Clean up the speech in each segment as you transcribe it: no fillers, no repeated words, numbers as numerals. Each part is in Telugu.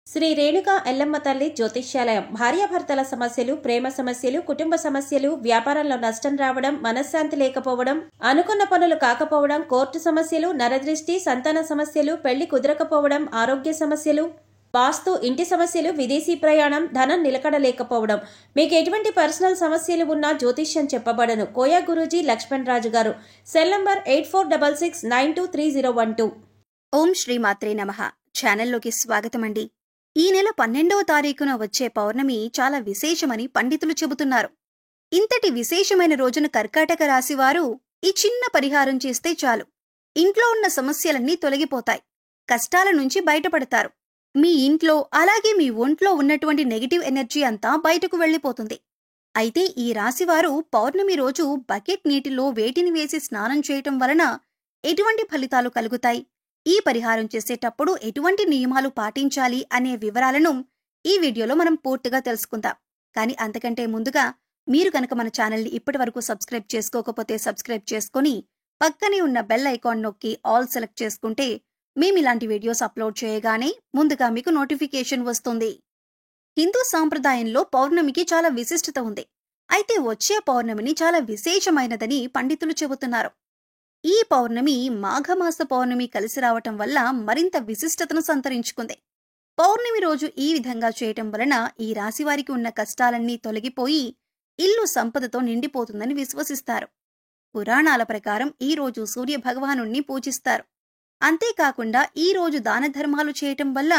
శ్రీ రేణుకా ఎల్లమ్మ తల్లి జ్యోతిష్యాలయం భార్యాభర్తల సమస్యలు, ప్రేమ సమస్యలు, కుటుంబ సమస్యలు, వ్యాపారంలో నష్టం రావడం, మనశ్శాంతి లేకపోవడం, అనుకున్న పనులు కాకపోవడం, కోర్టు సమస్యలు, నరదృష్టి, సంతాన సమస్యలు, పెళ్లి కుదరకపోవడం, ఆరోగ్య సమస్యలు, వాస్తు, ఇంటి సమస్యలు, విదేశీ ప్రయాణం, ధనం నిలకడ లేకపోవడం, మీకు ఎటువంటి పర్సనల్ సమస్యలు ఉన్నా జ్యోతిష్యం చెప్పబడను. కోయా గురూజీ లక్ష్మణ్ రాజు గారు. Cell number 8466923012. ఓం శ్రీ మాత్రే నమః. ఛానల్లోకి స్వాగతమండి. ఈ నెల 12వ తారీఖున వచ్చే పౌర్ణమి చాలా విశేషమని పండితులు చెబుతున్నారు. ఇంతటి విశేషమైన రోజున కర్కాటక రాశివారు ఈ చిన్న పరిహారం చేస్తే చాలు, ఇంట్లో ఉన్న సమస్యలన్నీ తొలగిపోతాయి, కష్టాల నుంచి బయటపడతారు. మీ ఇంట్లో అలాగే మీ ఒంట్లో ఉన్నటువంటి నెగటివ్ ఎనర్జీ అంతా బయటకు వెళ్లిపోతుంది. అయితే ఈ రాశివారు పౌర్ణమి రోజు బకెట్ నీటిలో వేటిని వేసి స్నానం చేయటం వలన ఎటువంటి ఫలితాలు కలుగుతాయి, ఈ పరిహారం చేసేటప్పుడు ఎటువంటి నియమాలు పాటించాలి అనే వివరాలను ఈ వీడియోలో మనం పూర్తిగా తెలుసుకుందాం. కానీ అంతకంటే ముందుగా మీరు కనుక మన ఛానల్ని ఇప్పటి వరకు సబ్స్క్రైబ్ చేసుకోకపోతే సబ్స్క్రైబ్ చేసుకుని పక్కనే ఉన్న బెల్ ఐకాన్ నొక్కి ఆల్ సెలెక్ట్ చేసుకుంటే మేము ఇలాంటి వీడియోస్ అప్లోడ్ చేయగానే ముందుగా మీకు నోటిఫికేషన్ వస్తుంది. హిందూ సాంప్రదాయంలో పౌర్ణమికి చాలా విశిష్టత ఉంది. అయితే వచ్చే పౌర్ణమిని చాలా విశేషమైనదని పండితులు చెబుతున్నారు. ఈ పౌర్ణమి మాఘమాస పౌర్ణమి కలిసి రావటం వల్ల మరింత విశిష్టతను సంతరించుకుంది. పౌర్ణమి రోజు ఈ విధంగా చేయటం వలన ఈ రాశివారికి ఉన్న కష్టాలన్నీ తొలగిపోయి ఇల్లు సంపదతో నిండిపోతుందని విశ్వసిస్తారు. పురాణాల ప్రకారం ఈ రోజు సూర్య భగవానుణ్ణి పూజిస్తారు. అంతేకాకుండా ఈ రోజు దాన ధర్మాలు చేయటం వల్ల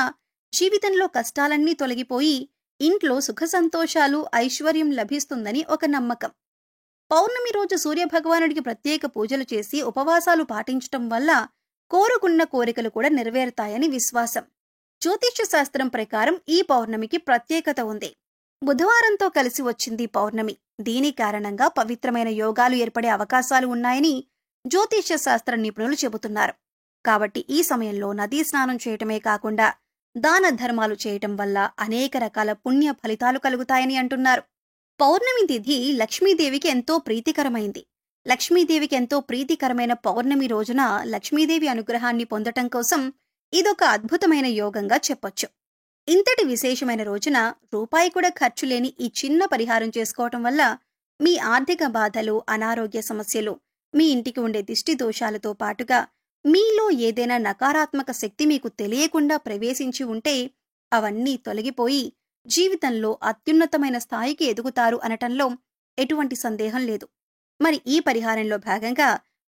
జీవితంలో కష్టాలన్నీ తొలగిపోయి ఇంట్లో సుఖ సంతోషాలు, ఐశ్వర్యం లభిస్తుందని ఒక నమ్మకం. పౌర్ణమి రోజు సూర్యభగవానుడికి ప్రత్యేక పూజలు చేసి ఉపవాసాలు పాటించటం వల్ల కోరుకున్న కోరికలు కూడా నెరవేరుతాయని విశ్వాసం. జ్యోతిష్య శాస్త్రం ప్రకారం ఈ పౌర్ణమికి ప్రత్యేకత ఉంది. బుధవారంతో కలిసి వచ్చింది పౌర్ణమి. దీని కారణంగా పవిత్రమైన యోగాలు ఏర్పడే అవకాశాలు ఉన్నాయని జ్యోతిష్య శాస్త్ర నిపుణులు చెబుతున్నారు. కాబట్టి ఈ సమయంలో నదీ స్నానం చేయటమే కాకుండా దాన ధర్మాలు చేయటం వల్ల అనేక రకాల పుణ్య ఫలితాలు కలుగుతాయని అంటున్నారు. పౌర్ణమి తిథి లక్ష్మీదేవికి ఎంతో ప్రీతికరమైంది. లక్ష్మీదేవికి ఎంతో ప్రీతికరమైన పౌర్ణమి రోజున లక్ష్మీదేవి అనుగ్రహాన్ని పొందటం కోసం ఇదొక అద్భుతమైన యోగంగా చెప్పొచ్చు. ఇంతటి విశేషమైన రోజున రూపాయి కూడా ఖర్చు లేని ఈ చిన్న పరిహారం చేసుకోవటం వల్ల మీ ఆర్థిక బాధలు, అనారోగ్య సమస్యలు, మీ ఇంటికి ఉండే దిష్టి దోషాలతో పాటుగా మీలో ఏదైనా నకారాత్మక శక్తి మీకు తెలియకుండా ప్రవేశించి ఉంటే అవన్నీ తొలగిపోయి జీవితంలో అత్యున్నతమైన స్థాయికి ఎదుగుతారు అనటంలో ఎటువంటి సందేహం లేదు. మరి ఈ పరిహారంలో భాగంగా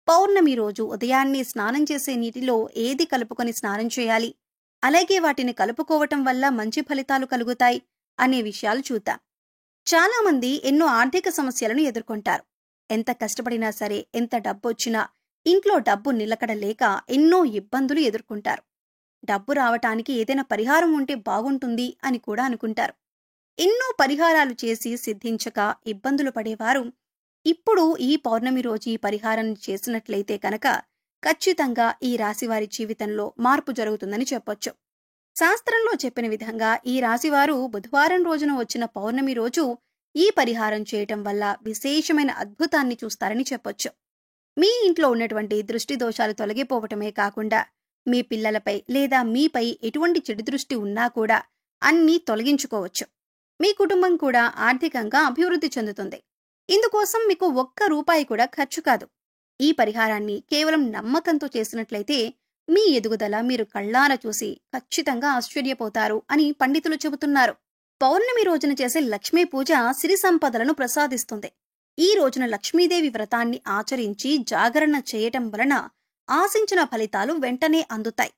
పౌర్ణమి రోజు ఉదయాన్నే స్నానం చేసే నీటిలో ఏది కలుపుకొని స్నానం చేయాలి, అలాగే వాటిని కలుపుకోవటం వల్ల మంచి ఫలితాలు కలుగుతాయి అనే విషయాలు చూద్దాం. చాలామంది ఎన్నో ఆర్థిక సమస్యలను ఎదుర్కొంటారు. ఎంత కష్టపడినా సరే, ఎంత డబ్బొచ్చినా ఇంట్లో డబ్బు నిలకడ లేక ఎన్నో ఇబ్బందులు ఎదుర్కొంటారు. డబ్బు రావటానికి ఏదైనా పరిహారం ఉంటే బాగుంటుంది అని కూడా అనుకుంటారు. ఎన్నో పరిహారాలు చేసి సిద్ధించక ఇబ్బందులు పడేవారు ఇప్పుడు ఈ పౌర్ణమి రోజు ఈ పరిహారం చేసినట్లయితే కనుక ఖచ్చితంగా ఈ రాశివారి జీవితంలో మార్పు జరుగుతుందని చెప్పొచ్చు. శాస్త్రంలో చెప్పిన విధంగా ఈ రాశివారు బుధవారం రోజున వచ్చిన పౌర్ణమి రోజు ఈ పరిహారం చేయటం వల్ల విశేషమైన అద్భుతాన్ని చూస్తారని చెప్పొచ్చు. మీ ఇంట్లో ఉన్నటువంటి దృష్టి దోషాలు తొలగిపోవటమే కాకుండా మీ పిల్లలపై లేదా మీపై ఎటువంటి చెడు దృష్టి ఉన్నా కూడా అన్నీ తొలగించుకోవచ్చు. మీ కుటుంబం కూడా ఆర్థికంగా అభివృద్ధి చెందుతుంది. ఇందుకోసం మీకు ఒక్క రూపాయి కూడా ఖర్చు కాదు. ఈ పరిహారాన్ని కేవలం నమ్మకంతో చేసినట్లయితే మీ ఎదుగుదల మీరు కళ్ళారా చూసి ఖచ్చితంగా ఆశ్చర్యపోతారు అని పండితులు చెబుతున్నారు. పౌర్ణమి రోజున చేసే లక్ష్మీ పూజ సిరి సంపదలను ప్రసాదిస్తుంది. ఈ రోజున లక్ష్మీదేవి వ్రతాన్ని ఆచరించి జాగరణ చేయటం వలన ఆశించిన ఫలితాలు వెంటనే అందుతాయి.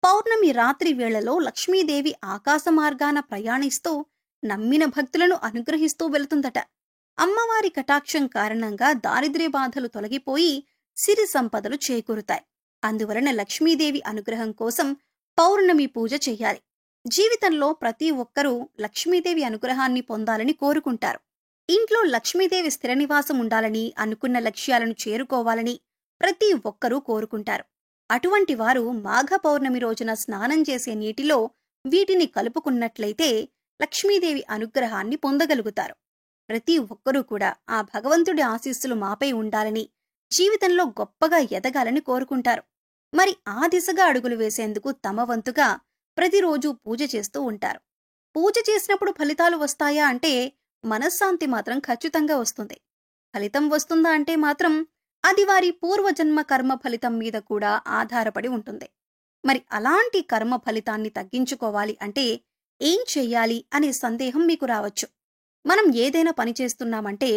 పౌర్ణమి రాత్రి వేళలో లక్ష్మీదేవి ఆకాశ మార్గాన ప్రయాణిస్తూ నమ్మిన భక్తులను అనుగ్రహిస్తూ వెళుతుందట. అమ్మవారి కటాక్షం కారణంగా దారిద్ర్య బాధలు తొలగిపోయి సిరి సంపదలు చేకూరుతాయి. అందువలన లక్ష్మీదేవి అనుగ్రహం కోసం పౌర్ణమి పూజ చెయ్యాలి. జీవితంలో ప్రతి ఒక్కరూ లక్ష్మీదేవి అనుగ్రహాన్ని పొందాలని కోరుకుంటారు. ఇంట్లో లక్ష్మీదేవి స్థిర నివాసం ఉండాలని, అనుకున్న లక్ష్యాలను చేరుకోవాలని ప్రతి ఒక్కరూ కోరుకుంటారు. అటువంటి వారు మాఘ పౌర్ణమి రోజున స్నానం చేసే నీటిలో వీటిని కలుపుకున్నట్లయితే లక్ష్మీదేవి అనుగ్రహాన్ని పొందగలుగుతారు. ప్రతి ఒక్కరూ కూడా ఆ భగవంతుడి ఆశీస్సులు మాపై ఉండాలని, జీవితంలో గొప్పగా ఎదగాలని కోరుకుంటారు. మరి ఆ దిశగా అడుగులు వేసేందుకు తమ వంతుగా ప్రతిరోజు పూజ చేస్తూ ఉంటారు. పూజ చేసినప్పుడు ఫలితాలు వస్తాయా అంటే మనశ్శాంతి మాత్రం ఖచ్చితంగా వస్తుంది. ఫలితం వస్తుందా అంటే మాత్రం అది వారి పూర్వజన్మ కర్మ ఫలితం మీద కూడా ఆధారపడి ఉంటుంది. మరి అలాంటి కర్మ ఫలితాన్ని తగ్గించుకోవాలి అంటే ఏం చెయ్యాలి అనే సందేహం మీకు రావచ్చు. మనం ఏదైనా పని చేస్తున్నామంటే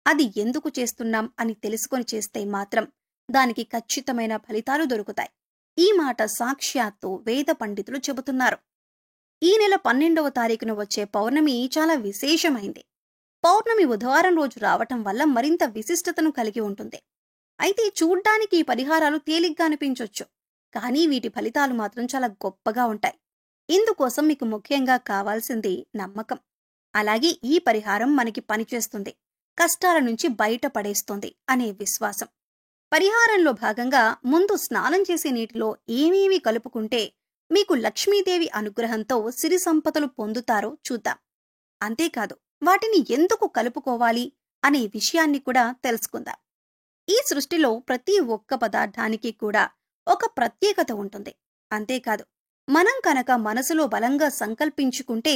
అది ఎందుకు చేస్తున్నాం అని తెలుసుకొని చేస్తే మాత్రం దానికి ఖచ్చితమైన ఫలితాలు దొరుకుతాయి. ఈ మాట సాక్షాత్తు వేద పండితులు చెబుతున్నారు. ఈ నెల 12వ తారీఖున వచ్చే పౌర్ణమి చాలా విశేషమైంది. పౌర్ణమి బుధవారం రోజు రావటం వల్ల మరింత విశిష్టతను కలిగి ఉంటుంది. అయితే చూడ్డానికి ఈ పరిహారాలు తేలిగ్గా అనిపించొచ్చు, కానీ వీటి ఫలితాలు మాత్రం చాలా గొప్పగా ఉంటాయి. ఇందుకోసం మీకు ముఖ్యంగా కావాల్సింది నమ్మకం. అలాగే ఈ పరిహారం మనకి పనిచేస్తుంది, కష్టాల నుంచి బయటపడేస్తుంది అనే విశ్వాసం. పరిహారంలో భాగంగా ముందు స్నానం చేసే నీటిలో ఏమేమి కలుపుకుంటే మీకు లక్ష్మీదేవి అనుగ్రహంతో సిరి సంపదలు పొందుతారో చూద్దాం. అంతేకాదు వాటిని ఎందుకు కలుపుకోవాలి అనే విషయాన్ని కూడా తెలుసుకుందాం. ఈ సృష్టిలో ప్రతి ఒక్క పదార్థానికి కూడా ఒక ప్రత్యేకత ఉంటుంది. అంతేకాదు మనం కనుక మనసులో బలంగా సంకల్పించుకుంటే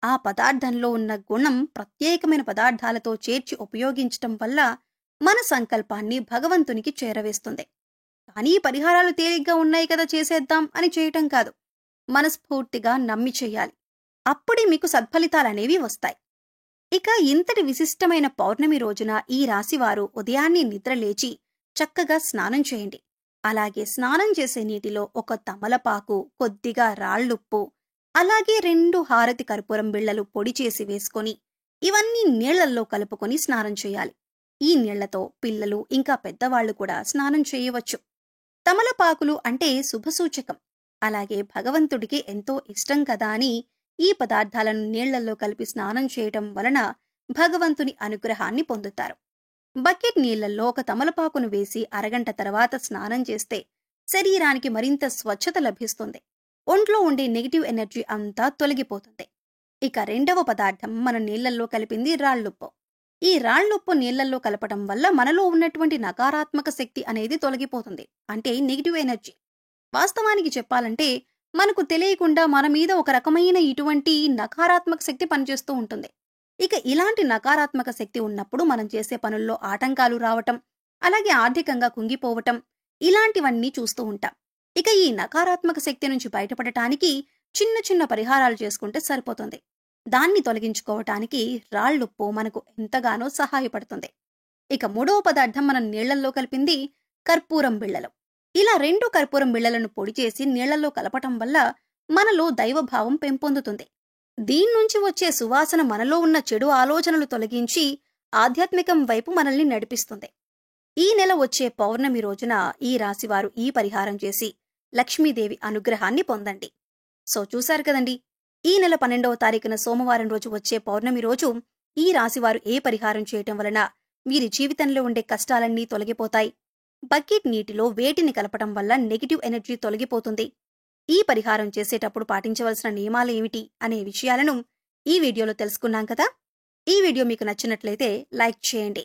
ఆ పదార్థంలో ఉన్న గుణం ప్రత్యేకమైన పదార్థాలతో చేర్చి ఉపయోగించటం వల్ల మన సంకల్పాన్ని భగవంతునికి చేరవేస్తుంది. కానీ పరిహారాలు తేలిగ్గా ఉన్నాయి కదా చేసేద్దాం అని చేయటం కాదు, మనస్ఫూర్తిగా నమ్మి చెయ్యాలి. అప్పుడే మీకు సత్ఫలితాలనేవి వస్తాయి. ఇక ఇంతటి విశిష్టమైన పౌర్ణమి రోజున ఈ రాశివారు ఉదయాన్నే నిద్రలేచి చక్కగా స్నానం చేయండి. అలాగే స్నానం చేసే నీటిలో ఒక తమలపాకు, కొద్దిగా రాళ్లుప్పు, అలాగే 2 హారతి కర్పూరం బిళ్లలు పొడి చేసి వేసుకొని ఇవన్నీ నీళ్లల్లో కలుపుకొని స్నానం చేయాలి. ఈ నీళ్లతో పిల్లలు ఇంకా పెద్దవాళ్లు కూడా స్నానం చేయవచ్చు. తమలపాకులు అంటే శుభసూచకం. అలాగే భగవంతుడికి ఎంతో ఇష్టం కదా అని ఈ పదార్థాలను నీళ్లల్లో కలిపి స్నానం చేయటం వలన భగవంతుని అనుగ్రహాన్ని పొందుతారు. బకెట్ నీళ్లలో ఒక తమలపాకును వేసి అరగంట తర్వాత స్నానం చేస్తే శరీరానికి మరింత స్వచ్ఛత లభిస్తుంది. ఒంట్లో ఉండే నెగిటివ్ ఎనర్జీ అంతా తొలగిపోతుంది. ఇక 2వ పదార్థం మనం నీళ్లల్లో కలిపింది రాళ్లుప్పు. ఈ రాళ్లుప్పు నీళ్లల్లో కలపటం వల్ల మనలో ఉన్నటువంటి నకారాత్మక శక్తి అనేది తొలగిపోతుంది, అంటే నెగిటివ్ ఎనర్జీ. వాస్తవానికి చెప్పాలంటే మనకు తెలియకుండా మన మీద ఒక రకమైన ఇటువంటి నకారాత్మక శక్తి పనిచేస్తూ ఉంటుంది. ఇక ఇలాంటి నకారాత్మక శక్తి ఉన్నప్పుడు మనం చేసే పనుల్లో ఆటంకాలు రావటం, అలాగే ఆర్థికంగా కుంగిపోవటం, ఇలాంటివన్నీ చూస్తూ ఉంటాం. ఇక ఈ నకారాత్మక శక్తి నుంచి బయటపడటానికి చిన్న చిన్న పరిహారాలు చేసుకుంటే సరిపోతుంది. దాన్ని తొలగించుకోవటానికి రాళ్లుప్పు మనకు ఎంతగానో సహాయపడుతుంది. ఇక 3వ పదార్థం మనం నీళ్లల్లో కలిపింది కర్పూరం బిళ్లలు. ఇలా 2 కర్పూరం బిళ్లలను పొడి చేసి నీళ్లలో కలపటం వల్ల మనలో దైవభావం పెంపొందుతుంది. దీన్నుంచి వచ్చే సువాసన మనలో ఉన్న చెడు ఆలోచనలు తొలగించి ఆధ్యాత్మికం వైపు మనల్ని నడిపిస్తుంది. ఈ నెల వచ్చే పౌర్ణమి రోజున ఈ రాశివారు ఈ పరిహారం చేసి లక్ష్మీదేవి అనుగ్రహాన్ని పొందండి. సో చూశారు కదండి, ఈ నెల 12వ తారీఖున సోమవారం రోజు వచ్చే పౌర్ణమి రోజు ఈ రాశివారు ఏ పరిహారం చేయటం వలన వీరి జీవితంలో ఉండే కష్టాలన్నీ తొలగిపోతాయి. బకెట్ నీటిలో వేటిని కలపటం వల్ల నెగిటివ్ ఎనర్జీ తొలగిపోతుంది. ఈ పరిహారం చేసేటప్పుడు పాటించవలసిన నియమాలు ఏమిటి అనే విషయాలను ఈ వీడియోలో తెలుసుకున్నాం కదా. ఈ వీడియో మీకు నచ్చినట్లయితే లైక్ చేయండి.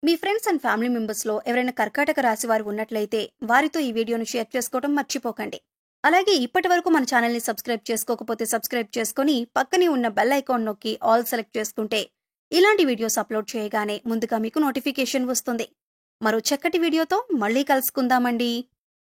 మీ ఫ్రెండ్స్ అండ్ ఫ్యామిలీ మెంబర్స్లో ఎవరైనా కర్కాటక రాశి వారు ఉన్నట్లయితే వారితో ఈ వీడియోను షేర్ చేసుకోవడం మర్చిపోకండి. అలాగే ఇప్పటి వరకు మన ఛానల్ని సబ్స్క్రైబ్ చేసుకోకపోతే సబ్స్క్రైబ్ చేసుకుని పక్కనే ఉన్న బెల్ ఐకాన్ నొక్కి ఆల్ సెలెక్ట్ చేసుకుంటే ఇలాంటి వీడియోస్ అప్లోడ్ చేయగానే ముందుగా మీకు నోటిఫికేషన్ వస్తుంది. మరో చక్కటి వీడియోతో మళ్ళీ కలుసుకుందామండి.